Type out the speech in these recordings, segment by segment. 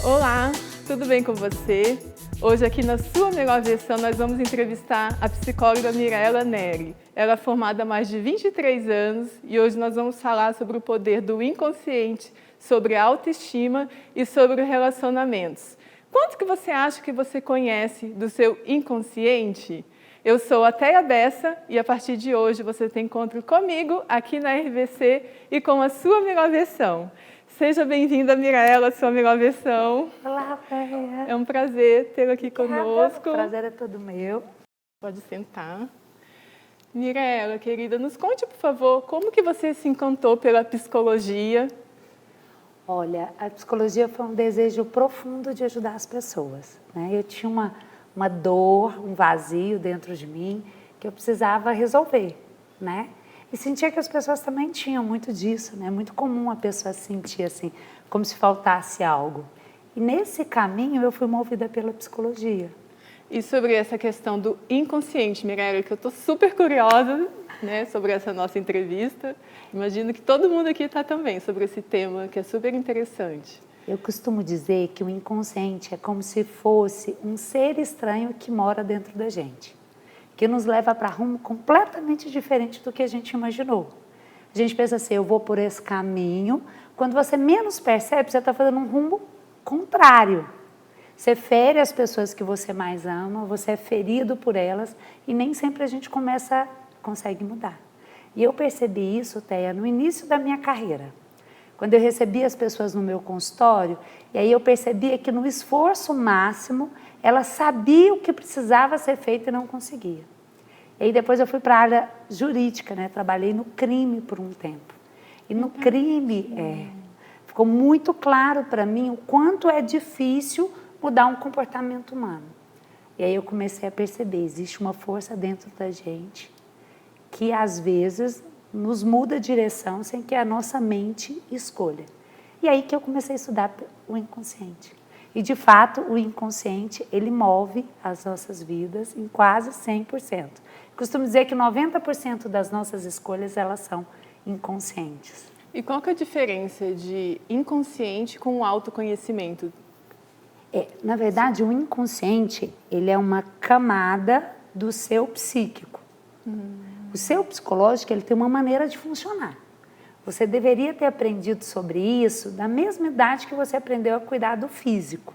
Olá, tudo bem com você? Hoje aqui na sua melhor versão nós vamos entrevistar a psicóloga Mirella Neri. Ela é formada há mais de 23 anos e hoje nós vamos falar sobre o poder do inconsciente, sobre a autoestima e sobre relacionamentos. Quanto que você acha que você conhece do seu inconsciente? Eu sou a Teia Bessa e a partir de hoje você tem encontro comigo aqui na RVC e com a sua melhor versão. Seja bem-vinda, Mirella, à sua melhor versão. Olá, Teia. É um prazer tê-la aqui conosco. O prazer é todo meu. Pode sentar. Mirella, querida, nos conte, por favor, como que você se encantou pela psicologia? Olha, a psicologia foi um desejo profundo de ajudar as pessoas, né? Eu tinha uma dor, um vazio dentro de mim que eu precisava resolver, né? E sentia que as pessoas também tinham muito disso, né? É muito comum a pessoa sentir assim, como se faltasse algo. E nesse caminho eu fui movida pela psicologia. E sobre essa questão do inconsciente, Mirella, que eu estou super curiosa, né, sobre essa nossa entrevista. Imagino que todo mundo aqui está também sobre esse tema, que é super interessante. Eu costumo dizer que o inconsciente é como se fosse um ser estranho que mora dentro da gente, que nos leva para rumo completamente diferente do que a gente imaginou. A gente pensa assim, eu vou por esse caminho, quando você menos percebe, você está fazendo um rumo contrário. Você fere as pessoas que você mais ama, você é ferido por elas e nem sempre a gente consegue mudar. E eu percebi isso, Teia, no início da minha carreira. Quando eu recebia as pessoas no meu consultório, e aí eu percebia que no esforço máximo, elas sabiam o que precisava ser feito e não conseguia. E aí depois eu fui para a área jurídica, né? Trabalhei no crime por um tempo. E no crime, ficou muito claro para mim o quanto é difícil mudar um comportamento humano. E aí eu comecei a perceber, existe uma força dentro da gente que às vezes nos muda a direção sem que a nossa mente escolha. E aí que eu comecei a estudar o inconsciente. E de fato o inconsciente, ele move as nossas vidas em quase 100%. Costumo dizer que 90% das nossas escolhas, elas são inconscientes. E qual que é a diferença de inconsciente com autoconhecimento? Na verdade, o inconsciente, ele é uma camada do seu psíquico. O seu psicológico, ele tem uma maneira de funcionar. Você deveria ter aprendido sobre isso da mesma idade que você aprendeu a cuidar do físico.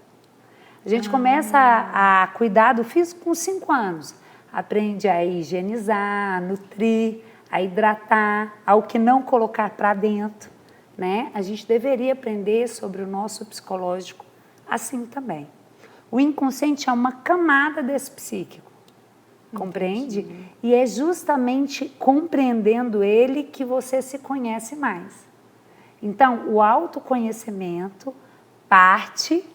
A gente começa a cuidar do físico com 5 anos. Aprende a higienizar, a nutrir, a hidratar, ao que não colocar para dentro, né? A gente deveria aprender sobre o nosso psicológico assim também. O inconsciente é uma camada desse psíquico, compreende? Entendi. E é justamente compreendendo ele que você se conhece mais. Então, o autoconhecimento parte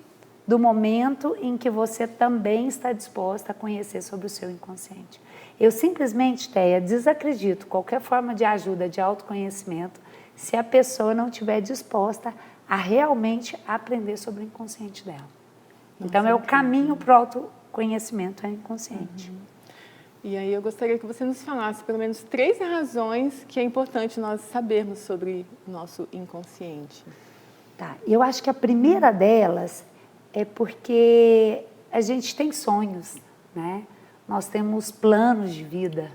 do momento em que você também está disposta a conhecer sobre o seu inconsciente. Eu simplesmente, Teia, desacredito qualquer forma de ajuda de autoconhecimento se a pessoa não estiver disposta a realmente aprender sobre o inconsciente dela. Então, é o caminho para o autoconhecimento, é o inconsciente. E aí eu gostaria que você nos falasse pelo menos 3 razões que é importante nós sabermos sobre o nosso inconsciente. Tá, eu acho que a primeira delas é porque a gente tem sonhos, né? Nós temos planos de vida,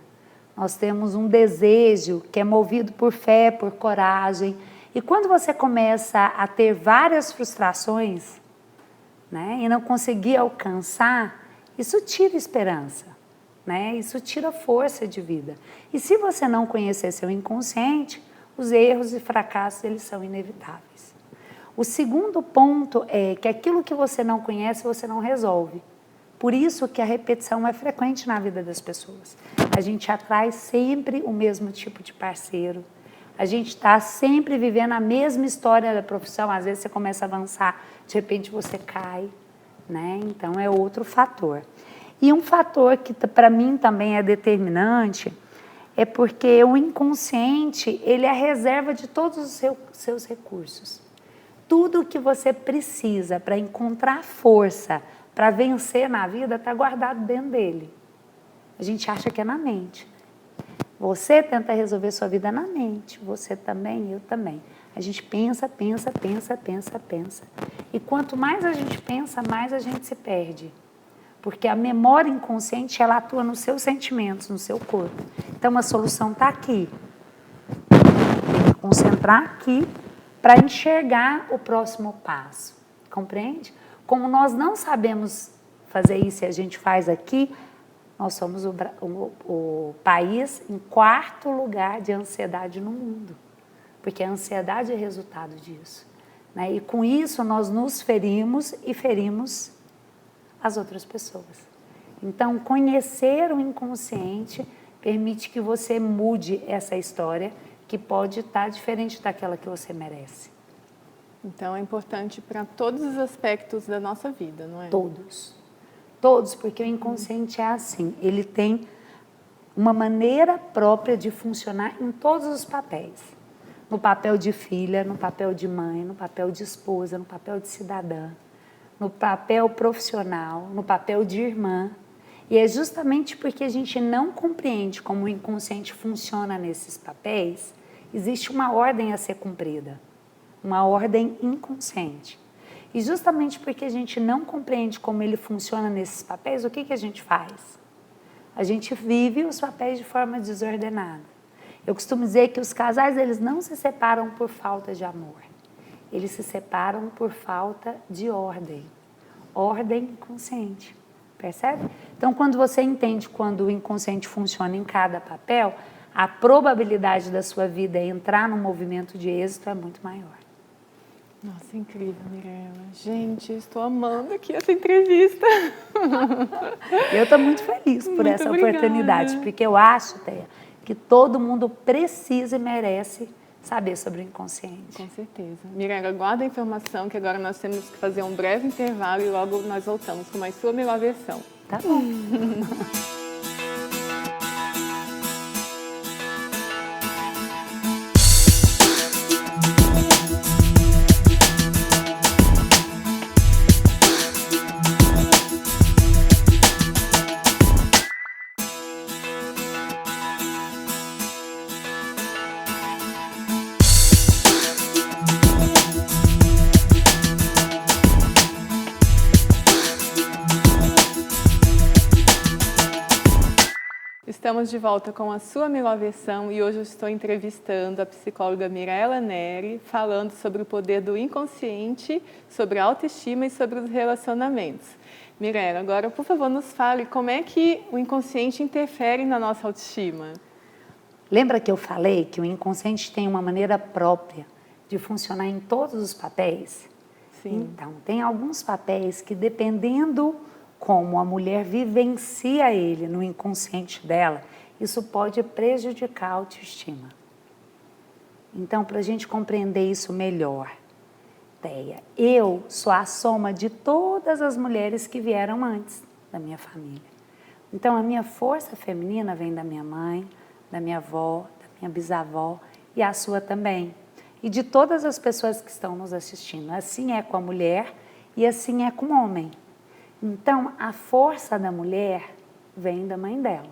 nós temos um desejo que é movido por fé, por coragem. E quando você começa a ter várias frustrações, né, e não conseguir alcançar, isso tira esperança, né? Isso tira força de vida. E se você não conhecer seu inconsciente, os erros e fracassos, eles são inevitáveis. O segundo ponto é que aquilo que você não conhece, você não resolve. Por isso que a repetição é frequente na vida das pessoas. A gente atrai sempre o mesmo tipo de parceiro. A gente está sempre vivendo a mesma história da profissão. Às vezes você começa a avançar, de repente você cai, né? Então é outro fator. E um fator que para mim também é determinante é porque o inconsciente, ele é a reserva de todos os seus recursos. Tudo que você precisa para encontrar força, para vencer na vida, está guardado dentro dele. A gente acha que é na mente. Você tenta resolver sua vida na mente, você também, eu também. A gente pensa. E quanto mais a gente pensa, mais a gente se perde. Porque a memória inconsciente, ela atua nos seus sentimentos, no seu corpo. Então, a solução está aqui. Tem que concentrar aqui para enxergar o próximo passo. Compreende? Como nós não sabemos fazer isso e a gente faz aqui, nós somos o país em 4º lugar de ansiedade no mundo. Porque a ansiedade é resultado disso. Né? E com isso nós nos ferimos e ferimos as outras pessoas. Então, conhecer o inconsciente permite que você mude essa história que pode estar diferente daquela que você merece. Então, é importante para todos os aspectos da nossa vida, não é? Todos. Todos, porque o inconsciente é assim, ele tem uma maneira própria de funcionar em todos os papéis. No papel de filha, no papel de mãe, no papel de esposa, no papel de cidadã, no papel profissional, no papel de irmã. E é justamente porque a gente não compreende como o inconsciente funciona nesses papéis, existe uma ordem a ser cumprida, uma ordem inconsciente. E justamente porque a gente não compreende como ele funciona nesses papéis, o que a gente faz? A gente vive os papéis de forma desordenada. Eu costumo dizer que os casais, eles não se separam por falta de amor. Eles se separam por falta de ordem. Ordem inconsciente. Percebe? Então, quando você entende quando o inconsciente funciona em cada papel, a probabilidade da sua vida entrar num movimento de êxito é muito maior. Nossa, incrível, Mirella. Gente, eu estou amando aqui essa entrevista. Eu estou muito feliz por Muito essa obrigada. oportunidade, porque eu acho, Thea, que todo mundo precisa e merece saber sobre o inconsciente. Com certeza. Mirella, guarda a informação que agora nós temos que fazer um breve intervalo e logo nós voltamos com mais sua melhor versão. Tá bom. Estamos de volta com a sua melhor versão e hoje eu estou entrevistando a psicóloga Mirella Neri, falando sobre o poder do inconsciente, sobre a autoestima e sobre os relacionamentos. Mirella, agora, por favor, nos fale como é que o inconsciente interfere na nossa autoestima. Lembra que eu falei que o inconsciente tem uma maneira própria de funcionar em todos os papéis? Sim. Então, tem alguns papéis que, dependendo como a mulher vivencia ele no inconsciente dela, isso pode prejudicar a autoestima. Então, para a gente compreender isso melhor, Thea, eu sou a soma de todas as mulheres que vieram antes da minha família. Então, a minha força feminina vem da minha mãe, da minha avó, da minha bisavó e a sua também. E de todas as pessoas que estão nos assistindo. Assim é com a mulher e assim é com o homem. Então, a força da mulher vem da mãe dela.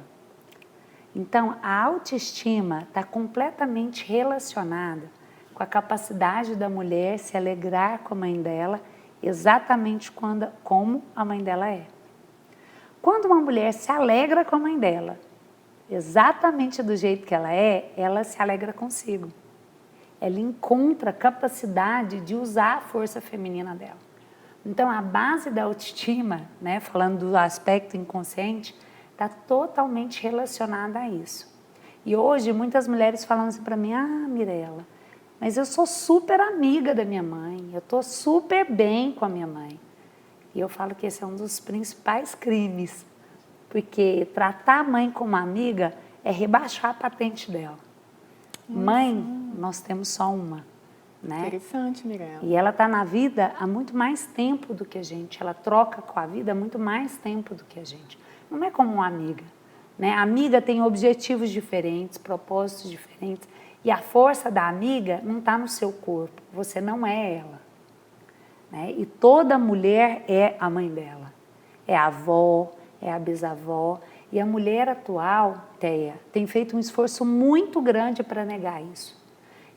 Então, a autoestima está completamente relacionada com a capacidade da mulher se alegrar com a mãe dela, exatamente como a mãe dela é. Quando uma mulher se alegra com a mãe dela, exatamente do jeito que ela se alegra consigo. Ela encontra a capacidade de usar a força feminina dela. Então, a base da autoestima, né, falando do aspecto inconsciente, está totalmente relacionada a isso. E hoje, muitas mulheres falam assim para mim, Mirella, mas eu sou super amiga da minha mãe, eu estou super bem com a minha mãe. E eu falo que esse é um dos principais crimes, porque tratar a mãe como amiga é rebaixar a patente dela. Mãe, nós temos só uma. Né? Interessante, Mirella. E ela está na vida há muito mais tempo do que a gente. Ela troca com a vida há muito mais tempo do que a gente. Não é como uma amiga. Né? A amiga tem objetivos diferentes, propósitos diferentes. E a força da amiga não está no seu corpo. Você não é ela. Né? E toda mulher é a mãe dela. É a avó, é a bisavó. E a mulher atual, Thea, tem feito um esforço muito grande para negar isso.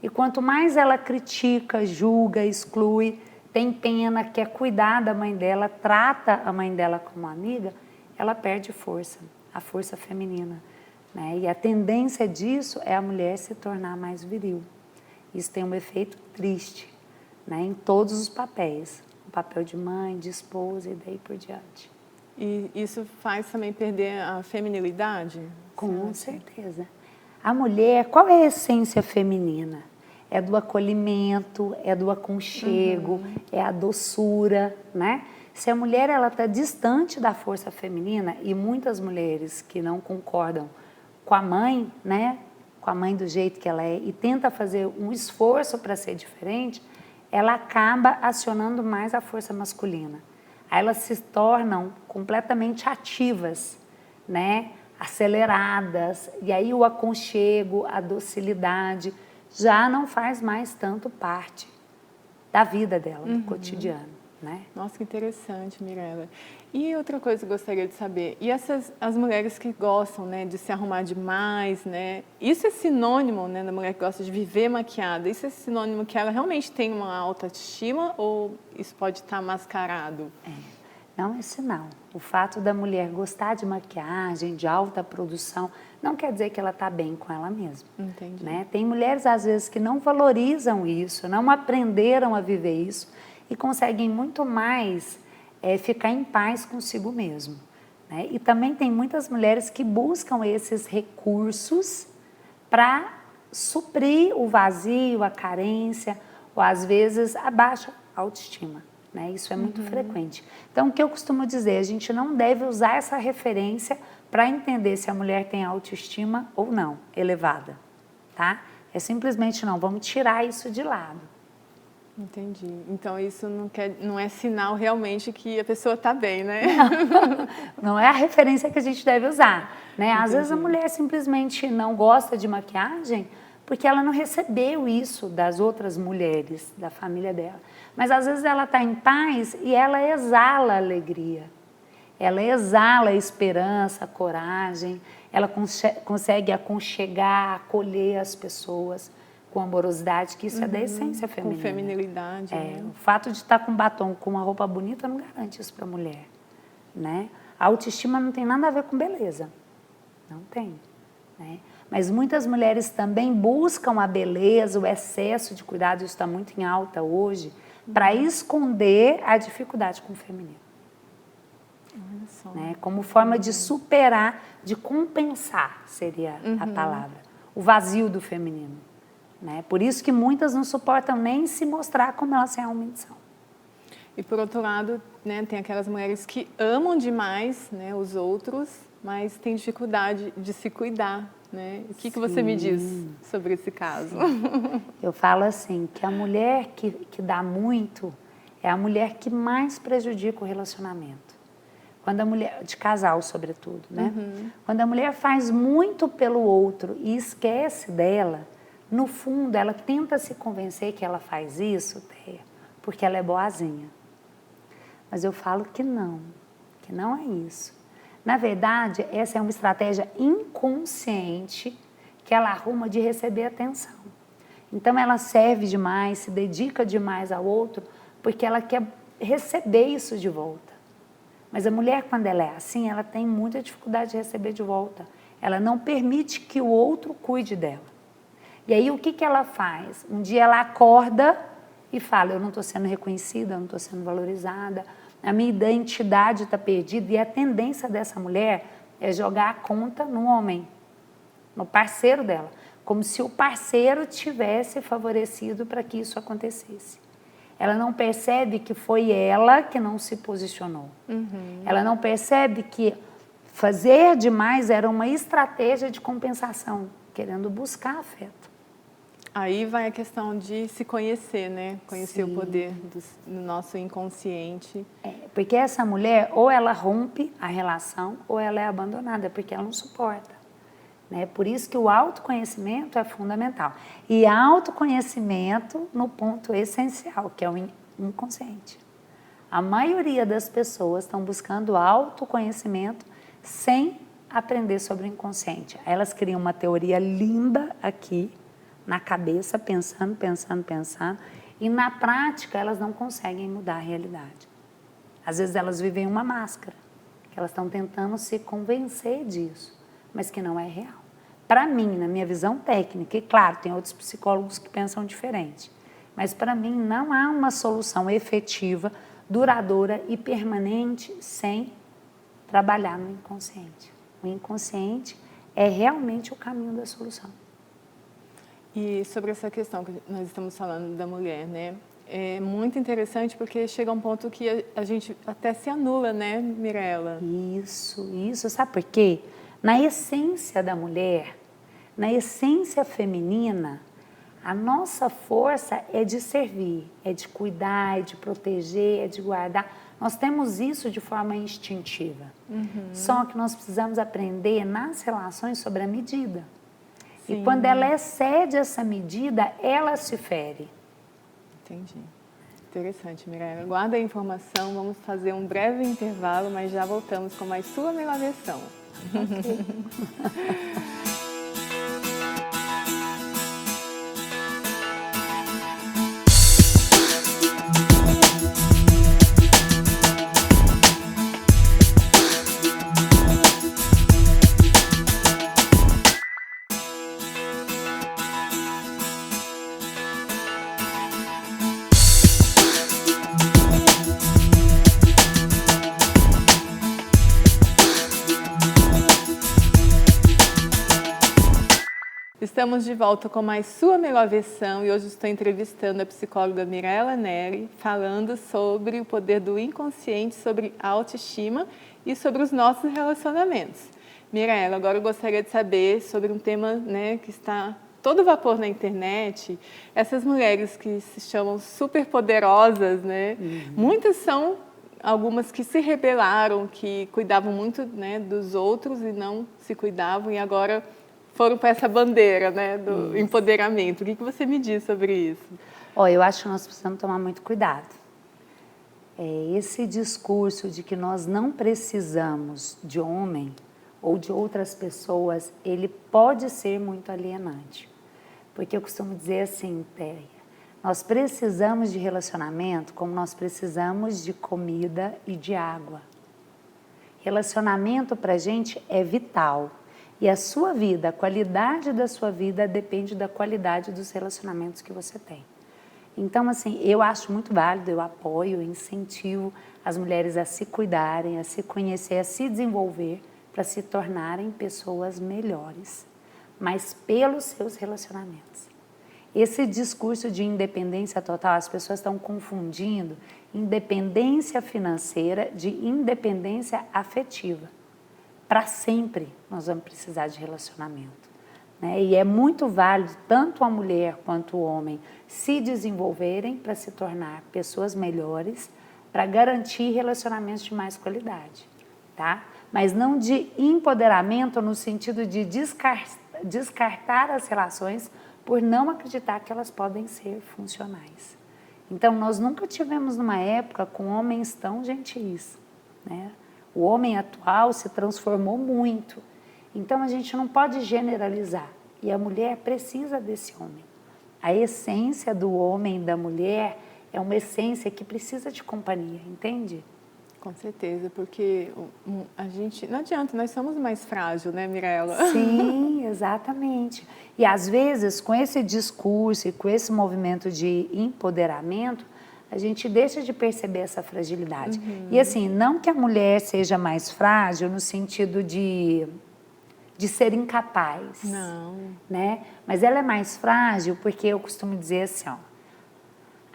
E quanto mais ela critica, julga, exclui, tem pena, quer cuidar da mãe dela, trata a mãe dela como amiga, ela perde força, a força feminina, né? E a tendência disso é a mulher se tornar mais viril. Isso tem um efeito triste, né, em todos os papéis, o papel de mãe, de esposa e daí por diante. E isso faz também perder a feminilidade? Com certeza. A mulher, qual é a essência feminina? É do acolhimento, é do aconchego, é a doçura, né? Se a mulher ela está distante da força feminina, e muitas mulheres que não concordam com a mãe, né? Com a mãe do jeito que ela é, e tenta fazer um esforço para ser diferente, ela acaba acionando mais a força masculina. Aí elas se tornam completamente ativas, né? Aceleradas, e aí o aconchego, a docilidade já não faz mais tanto parte da vida dela, do cotidiano, né? Nossa, que interessante, Mirella. E outra coisa que eu gostaria de saber, e as mulheres que gostam, né, de se arrumar demais, né? Isso é sinônimo, né, da mulher que gosta de viver maquiada? Isso é sinônimo que ela realmente tem uma autoestima ou isso pode estar mascarado? Não é sinal. O fato da mulher gostar de maquiagem, de alta produção, não quer dizer que ela está bem com ela mesma. Entendi. Né? Tem mulheres, às vezes, que não valorizam isso, não aprenderam a viver isso e conseguem muito mais ficar em paz consigo mesmo. Né? E também tem muitas mulheres que buscam esses recursos para suprir o vazio, a carência, ou às vezes a baixa autoestima. Né? Isso é muito frequente. Então, o que eu costumo dizer, a gente não deve usar essa referência para entender se a mulher tem autoestima ou não, elevada. Tá? É simplesmente não, vamos tirar isso de lado. Entendi. Então, isso não é sinal realmente que a pessoa está bem, né? Não é a referência que a gente deve usar. Né? Às vezes a mulher simplesmente não gosta de maquiagem porque ela não recebeu isso das outras mulheres da família dela. Mas às vezes ela está em paz e ela exala a alegria. Ela exala a esperança, a coragem. Ela consegue aconchegar, acolher as pessoas com amorosidade, que isso é da essência feminina. Com feminilidade. Né? O fato de estar com batom, com uma roupa bonita, não garante isso para a mulher. Né? A autoestima não tem nada a ver com beleza. Não tem. Né? Mas muitas mulheres também buscam a beleza, o excesso de cuidado, isso está muito em alta hoje, para esconder a dificuldade com o feminino. Olha só. Né? Como forma de superar, de compensar, seria a palavra, o vazio do feminino. Né? Por isso que muitas não suportam nem se mostrar como elas realmente são. E por outro lado, né, tem aquelas mulheres que amam demais, né, os outros, mas têm dificuldade de se cuidar. Né? O que você me diz sobre esse caso? Eu falo assim, que a mulher que dá muito é a mulher que mais prejudica o relacionamento. Quando a mulher, de casal sobretudo, né? Quando a mulher faz muito pelo outro e esquece dela, no fundo ela tenta se convencer que ela faz isso, porque ela é boazinha. Mas eu falo que não é isso. Na verdade, essa é uma estratégia inconsciente que ela arruma de receber atenção. Então, ela serve demais, se dedica demais ao outro, porque ela quer receber isso de volta. Mas a mulher, quando ela é assim, ela tem muita dificuldade de receber de volta. Ela não permite que o outro cuide dela. E aí, o que ela faz? Um dia ela acorda e fala, eu não estou sendo reconhecida, eu não estou sendo valorizada, a minha identidade está perdida, e a tendência dessa mulher é jogar a conta no homem, no parceiro dela, como se o parceiro tivesse favorecido para que isso acontecesse. Ela não percebe que foi ela que não se posicionou. Ela não percebe que fazer demais era uma estratégia de compensação, querendo buscar afeto. Aí vai a questão de se conhecer, né? Conhecer o poder do nosso inconsciente. Porque essa mulher, ou ela rompe a relação, ou ela é abandonada, porque ela não suporta. Né? Por isso que o autoconhecimento é fundamental. E autoconhecimento no ponto essencial, que é o inconsciente. A maioria das pessoas estão buscando autoconhecimento sem aprender sobre o inconsciente. Elas criam uma teoria linda aqui, na cabeça, pensando, E na prática elas não conseguem mudar a realidade. Às vezes elas vivem uma máscara, que elas estão tentando se convencer disso, mas que não é real. Para mim, na minha visão técnica, e claro, tem outros psicólogos que pensam diferente, mas para mim não há uma solução efetiva, duradoura e permanente sem trabalhar no inconsciente. O inconsciente é realmente o caminho da solução. E sobre essa questão que nós estamos falando da mulher, né? É muito interessante porque chega um ponto que a gente até se anula, né, Mirella? Isso. Sabe por quê? Na essência da mulher, na essência feminina, a nossa força é de servir, é de cuidar, é de proteger, é de guardar. Nós temos isso de forma instintiva. Só que nós precisamos aprender nas relações sobre a medida. Sim. E quando ela excede essa medida, ela se fere. Entendi. Interessante, Mirella. Guarda a informação, vamos fazer um breve intervalo, mas já voltamos com mais sua melhor versão. Okay. Estamos de volta com mais sua melhor versão e hoje estou entrevistando a psicóloga Mirella Neri, falando sobre o poder do inconsciente, sobre a autoestima e sobre os nossos relacionamentos. Mirella, agora eu gostaria de saber sobre um tema, né, que está todo vapor na internet, essas mulheres que se chamam superpoderosas, né? Muitas são algumas que se rebelaram, que cuidavam muito, né, dos outros e não se cuidavam e agora foram para essa bandeira, né, do empoderamento. O que você me diz sobre isso? Eu acho que nós precisamos tomar muito cuidado. Esse discurso de que nós não precisamos de homem ou de outras pessoas, ele pode ser muito alienante. Porque eu costumo dizer assim, Téria, nós precisamos de relacionamento como nós precisamos de comida e de água. Relacionamento para a gente é vital. E a sua vida, a qualidade da sua vida depende da qualidade dos relacionamentos que você tem. Então, assim, eu acho muito válido, eu apoio, eu incentivo as mulheres a se cuidarem, a se conhecer, a se desenvolver para se tornarem pessoas melhores, mas pelos seus relacionamentos. Esse discurso de independência total, as pessoas estão confundindo independência financeira de independência afetiva. Para sempre nós vamos precisar de relacionamento, né? E é muito válido tanto a mulher quanto o homem se desenvolverem para se tornar pessoas melhores, para garantir relacionamentos de mais qualidade, tá? Mas não de empoderamento no sentido de descartar as relações por não acreditar que elas podem ser funcionais. Então, nós nunca tivemos numa época com homens tão gentis, né? O homem atual se transformou muito, então a gente não pode generalizar e a mulher precisa desse homem. A essência do homem e da mulher é uma essência que precisa de companhia, entende? Com certeza, porque a gente, não adianta, nós somos mais frágeis, né, Mirella? Sim, exatamente. E às vezes com esse discurso e com esse movimento de empoderamento, a gente deixa de perceber essa fragilidade. E assim, não que a mulher seja mais frágil no sentido de ser incapaz. Não. Né? Mas ela é mais frágil porque eu costumo dizer assim, ó,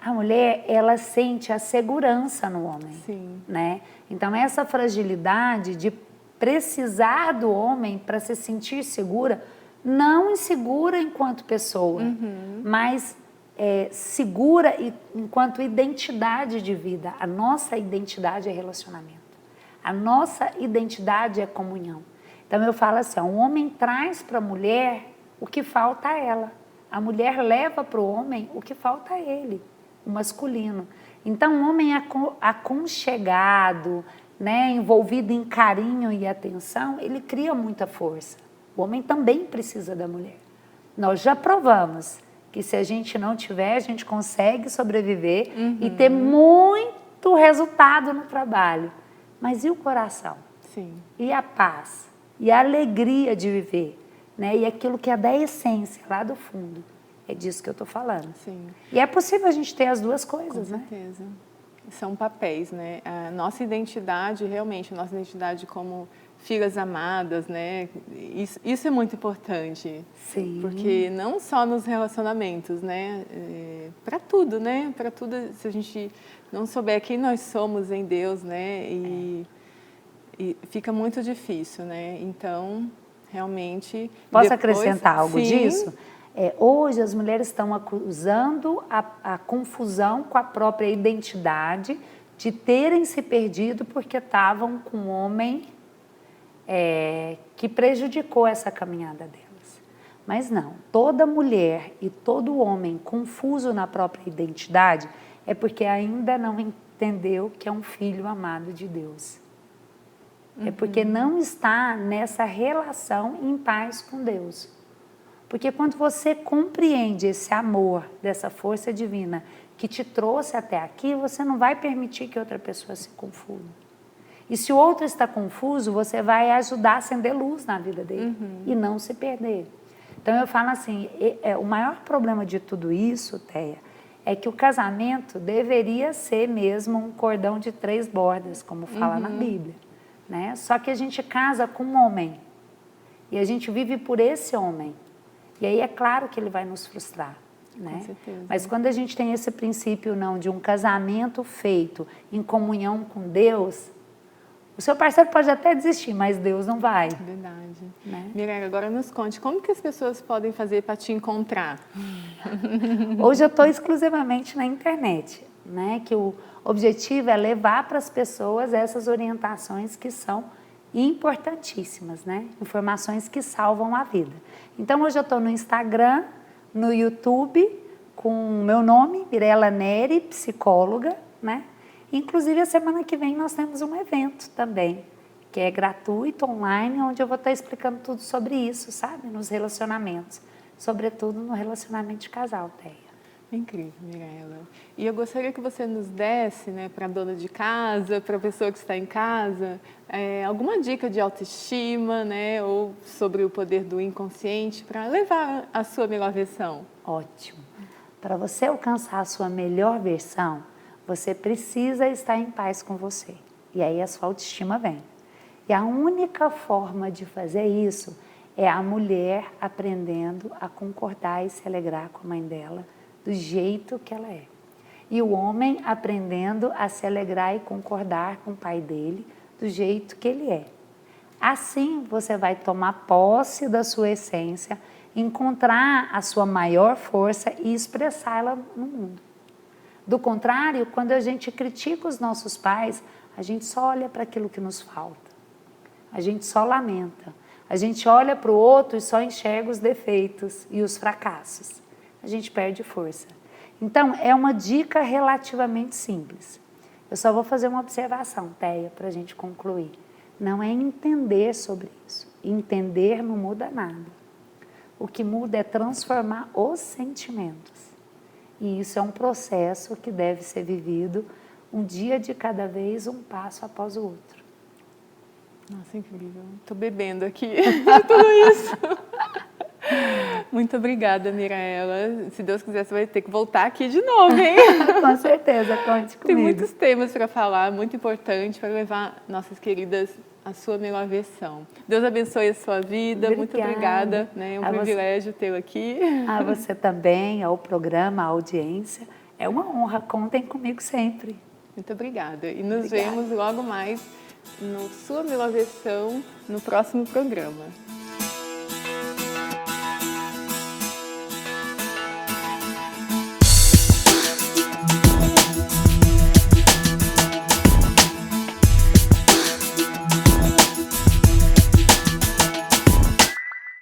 a mulher, ela sente a segurança no homem. Sim. Né? Então, essa fragilidade de precisar do homem para se sentir segura, não insegura enquanto pessoa, mas segura enquanto identidade de vida. A nossa identidade é relacionamento. A nossa identidade é comunhão. Então eu falo assim, o homem traz para a mulher o que falta a ela. A mulher leva para o homem o que falta a ele, o masculino. Então o homem aconchegado, né, envolvido em carinho e atenção, ele cria muita força. O homem também precisa da mulher. Nós já provamos que se a gente não tiver, a gente consegue sobreviver e ter muito resultado no trabalho. Mas e o coração? Sim. E a paz? E a alegria de viver? Né? E aquilo que é da essência, lá do fundo. É disso que eu estou falando. Sim. E é possível a gente ter as duas coisas, Com né? certeza. São papéis, né? A nossa identidade, realmente, a nossa identidade como filhas amadas, né? Isso é muito importante. Sim. Porque não só nos relacionamentos, né? Para tudo, né? Para tudo, se a gente não souber quem nós somos em Deus, né? E fica muito difícil, né? Então, realmente... Posso acrescentar algo sim, disso? Hoje as mulheres estão acusando a confusão com a própria identidade de terem se perdido porque estavam com um homem que prejudicou essa caminhada delas. Mas não, toda mulher e todo homem confuso na própria identidade é porque ainda não entendeu que é um filho amado de Deus. É porque não está nessa relação em paz com Deus. Porque quando você compreende esse amor dessa força divina que te trouxe até aqui, você não vai permitir que outra pessoa se confunda. E se o outro está confuso, você vai ajudar a acender luz na vida dele e não se perder. Então eu falo assim, o maior problema de tudo isso, Teia, é que o casamento deveria ser mesmo um cordão de 3 bordas, como fala na Bíblia. Né? Só que a gente casa com um homem e a gente vive por esse homem. E aí é claro que ele vai nos frustrar, né? Com certeza. Mas quando a gente tem esse princípio não de um casamento feito em comunhão com Deus, o seu parceiro pode até desistir, mas Deus não vai. Verdade. Né? Mirella, agora nos conte, como que as pessoas podem fazer para te encontrar? Hoje eu estou exclusivamente na internet, né? Que o objetivo é levar para as pessoas essas orientações que são importantíssimas, né? Informações que salvam a vida. Então, hoje eu estou no Instagram, no YouTube, com o meu nome, Mirella Neri, psicóloga, né? Inclusive, a semana que vem nós temos um evento também, que é gratuito, online, onde eu vou estar explicando tudo sobre isso, sabe? Nos relacionamentos, sobretudo no relacionamento de casal, Teia. Incrível, Mirella. E eu gostaria que você nos desse, né, para a dona de casa, para a pessoa que está em casa, alguma dica de autoestima, né, ou sobre o poder do inconsciente para levar a sua melhor versão. Ótimo. Para você alcançar a sua melhor versão, você precisa estar em paz com você. E aí a sua autoestima vem. E a única forma de fazer isso é a mulher aprendendo a concordar e se alegrar com a mãe dela, do jeito que ela é. E o homem aprendendo a se alegrar e concordar com o pai dele, do jeito que ele é. Assim você vai tomar posse da sua essência, encontrar a sua maior força e expressá-la no mundo. Do contrário, quando a gente critica os nossos pais, a gente só olha para aquilo que nos falta. A gente só lamenta. A gente olha para o outro e só enxerga os defeitos e os fracassos. A gente perde força. Então, é uma dica relativamente simples. Eu só vou fazer uma observação, Teia, para a gente concluir. Não é entender sobre isso. Entender não muda nada. O que muda é transformar os sentimentos. E isso é um processo que deve ser vivido um dia de cada vez, um passo após o outro. Nossa, incrível. Estou bebendo aqui tudo isso. Muito obrigada, Mirella. Se Deus quiser, você vai ter que voltar aqui de novo, hein? Com certeza, conte comigo. Tem muitos temas para falar, muito importante para levar nossas queridas à sua melhor versão. Deus abençoe a sua vida. Obrigada. Muito obrigada. Né? É um privilégio tê-lo aqui. A você também, ao programa, à audiência. É uma honra. Contem comigo sempre. Muito obrigada. E nos vemos logo mais no Sua Melhor Versão, no próximo programa.